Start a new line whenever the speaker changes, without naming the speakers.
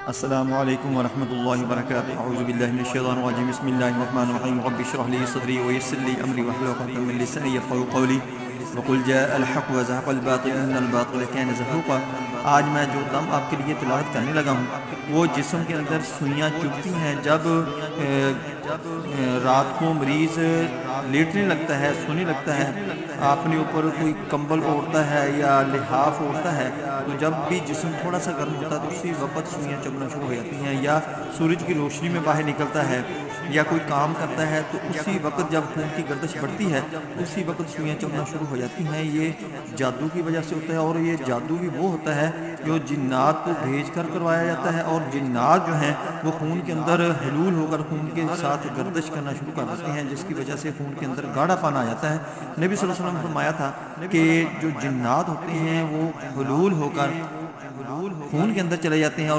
السلام علیکم ورحمۃ اللہ وبرکاتہ۔ اعوذ باللہ من الشیطان الرجیم، بسم اللہ الرحمن الرحیم۔ رب اشرح لي صدری ویسر لي امری واحلل عقدۃ من لسانی یفقهوا قولی وقل جاء الحق وزهق الباطل ان الباطل كان زهوقا۔ آج میں جو دم آپ کے لیے تلاوت کرنے لگا ہوں وہ جسم کے اندر سوئیاں چبھتی ہیں جب رات کو مریض لیٹنے لگتا ہے، سونے لگتا ہے، اپنے اوپر کوئی کمبل اوڑھتا ہے یا لحاف اوڑھتا ہے، تو جب بھی جسم تھوڑا سا گرم ہوتا ہے تو اسی وقت سوئیاں چبھنا شروع ہو جاتی ہیں، یا سورج کی روشنی میں باہر نکلتا ہے یا کوئی کام کرتا ہے تو اسی وقت جب خون کی گردش بڑھتی ہے اسی وقت سوئیاں چبھنا شروع ہو جاتی ہیں۔ یہ جادو کی وجہ سے ہوتا ہے، اور یہ جادو بھی وہ ہوتا ہے جو جنات کو بھیج کر کروایا جاتا ہے، اور جنات جو ہیں وہ خون کے اندر حلول ہو کر خون کے ساتھ گردش کرنا شروع کر دیتے ہیں، جس کی وجہ سے خون کے اندر گاڑھا پن آ جاتا ہے۔ نبی صلی اللہ علیہ وسلم نے فرمایا تھا کہ جو جنات ہوتے ہیں وہ حلول ہو کر خون کے اندر چلے جاتے ہیں اور